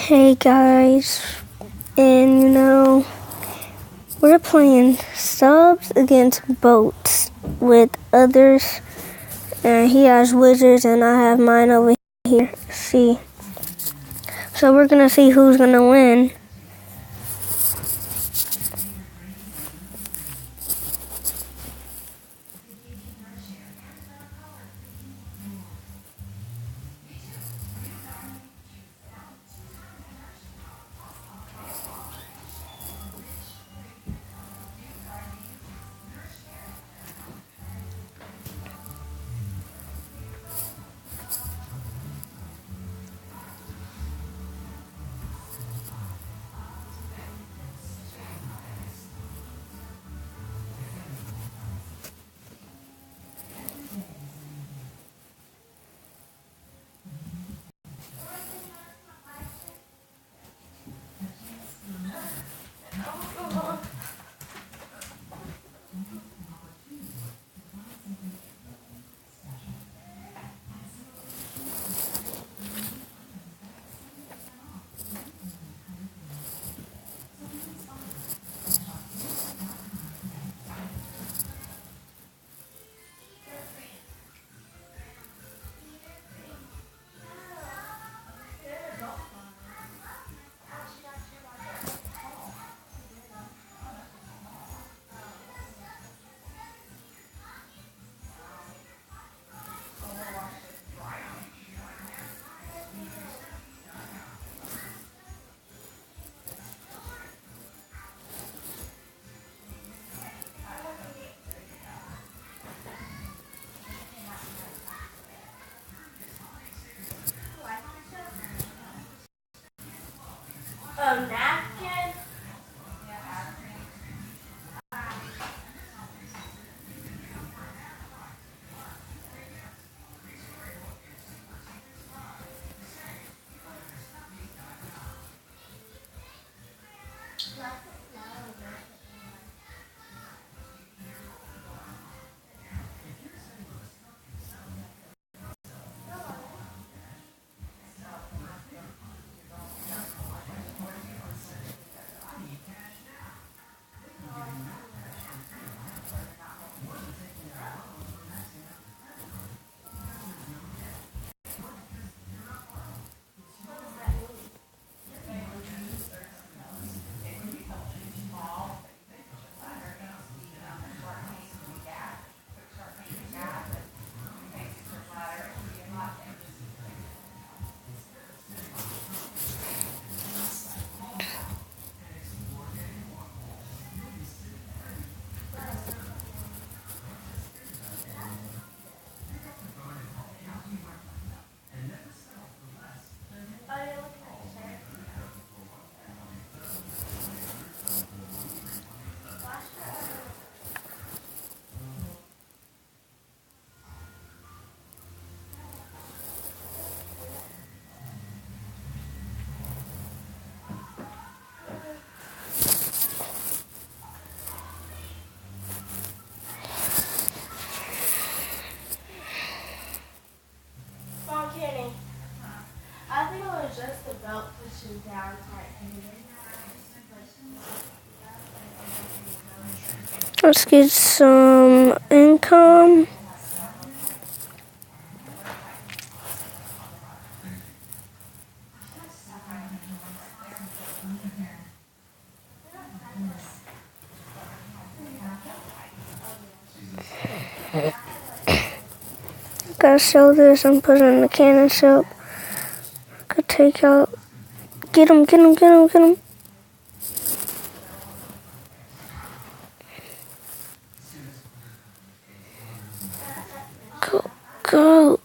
Hey guys, and we're playing subs against boats with others, and he has wizards and I have mine over here. See, so we're gonna see who's gonna win. Napkin? Kenny, I think it was just the belt pushing down tight. Let's get some income. Gotta sell this and put it in the cannon shop. Could take out. Get him, get him, get him, get him. Go, go.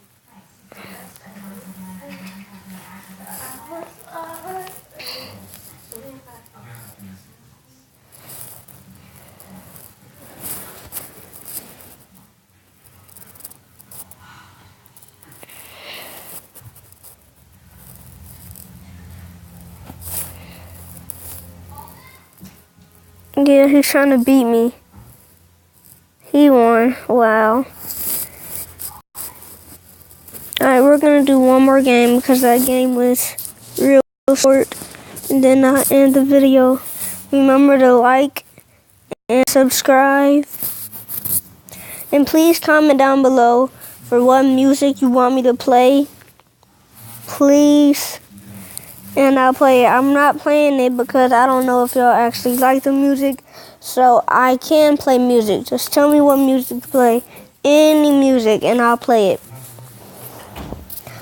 Yeah, he's trying to beat me. He won. Wow. Alright, we're gonna do one more game because that game was real short, and then I end the video. Remember to like and subscribe. And please comment down below for what music you want me to play. Please. And I'll play it. I'm not playing it because I don't know if y'all actually like the music. So I can play music. Just tell me what music to play. Any music and I'll play it.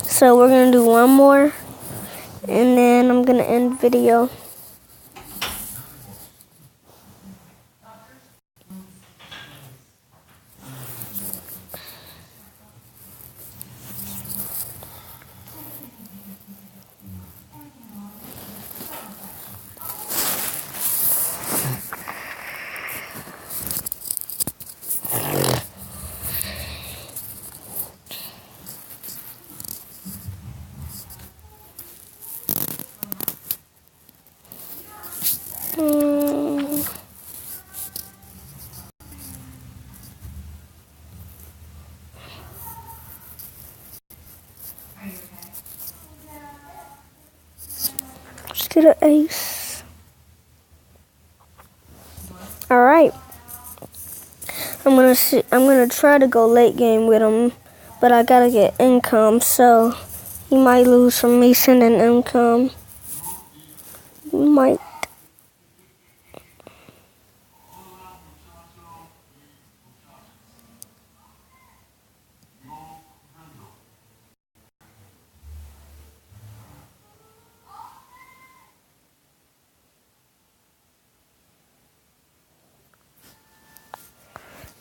So we're going to do one more. And then I'm going to end the video. Let's get an ace. All right. I'm gonna try to go late game with him, but I gotta get income, so he might lose from me sending income. He might.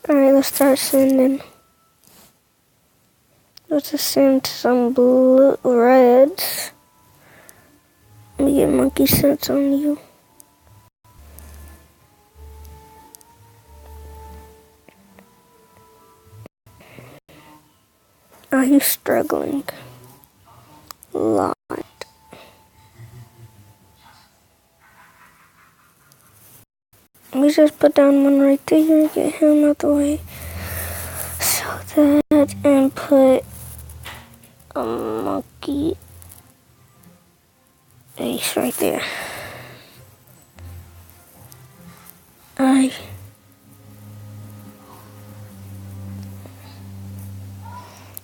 Alright, let's start sending. Let's just send some reds. Let me get monkey sense on you. Oh, he's struggling a lot. We just put down one right there, get him out the way. So that, and put a monkey ace right there.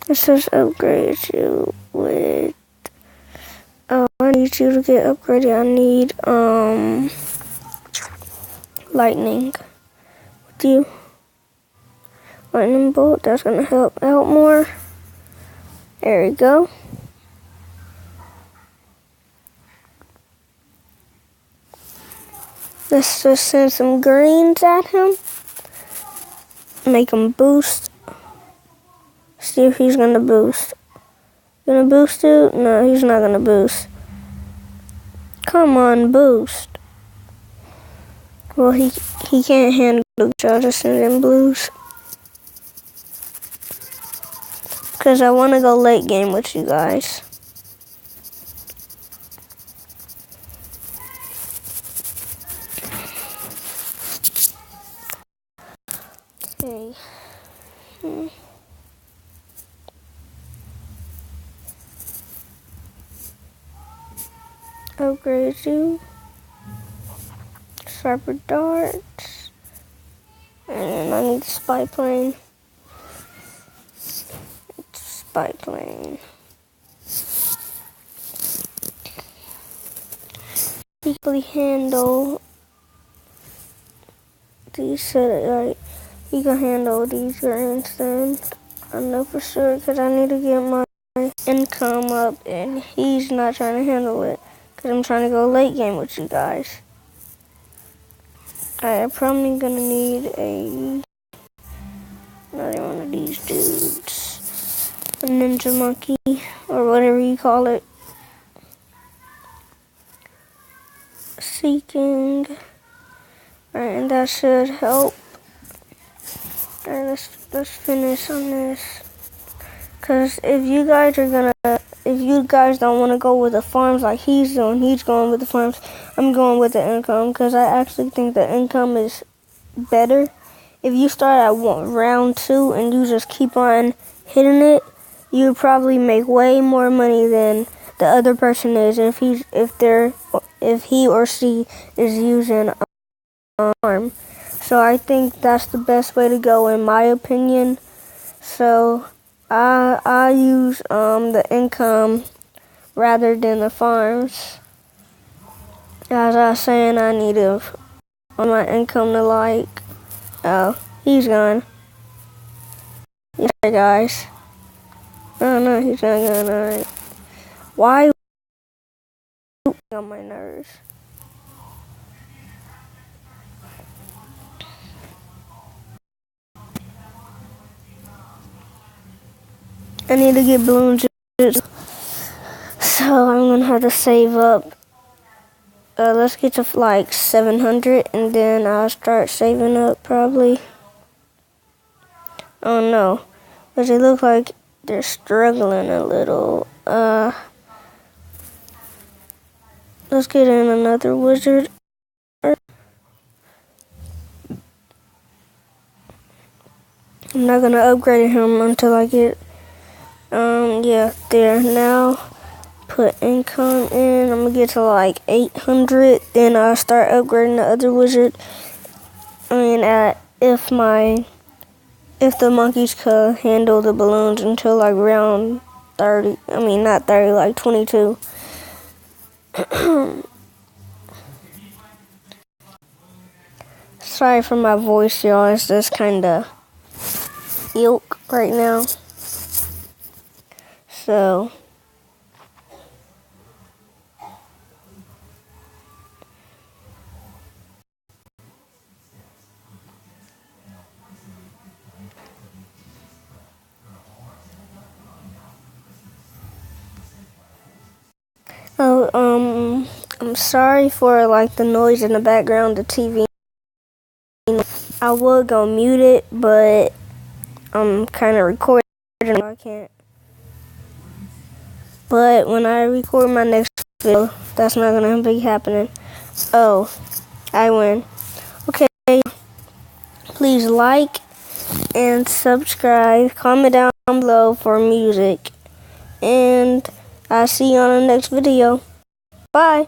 Let's just upgrade you with, I need you to get upgraded. I need, lightning with you. Lightning bolt, that's gonna help out more. There we go. Let's just send some greens at him. Make him boost. See if he's gonna boost. Gonna boost it? No, he's not gonna boost. Come on, boost. Well, he can't handle it, so I'll just send him blues. Because I want to go late game with you guys. Okay. Upgrade you. Sharper darts. And I need spy plane. Spy plane. Equally handle these set it right. You can handle these greens then. I know for sure because I need to get my income up and he's not trying to handle it because I'm trying to go late game with you guys. I'm probably gonna need another one of these dudes. A ninja monkey or whatever you call it. Seeking. Alright, and that should help. Alright, let's finish on this. Cause if you guys don't want to go with the farms like he's doing, he's going with the farms. I'm going with the income because I actually think the income is better. If you start at round 2 and you just keep on hitting it, you would probably make way more money than the other person is, if he or she is using a farm. So I think that's the best way to go in my opinion. So I use the income rather than the farms. As I was saying, I need my income to like. Oh, he's gone. Yeah, guys. Oh no, he's not gone. Alright. Why on my nerves? I need to get Bloons TD. So I'm gonna have to save up. Let's get to like 700 and then I'll start saving up probably. Oh no, but they look like they're struggling a little. Let's get in another wizard. I'm not gonna upgrade him until I get, yeah, there. Now, put income in. I'm gonna get to like 800, then I'll start upgrading the other wizard. I mean, if the monkeys could handle the balloons until like round 30. I mean, not 30, like 22. Sorry for my voice, y'all. It's just kinda ilk right now. So I'm sorry for like the noise in the background, the TV. I would go mute it, but I'm kind of recording. I can't. But when I record my next video, that's not gonna be happening. Oh, I win. Okay, please like and subscribe. Comment down below for music, and I'll see you on the next video. Bye.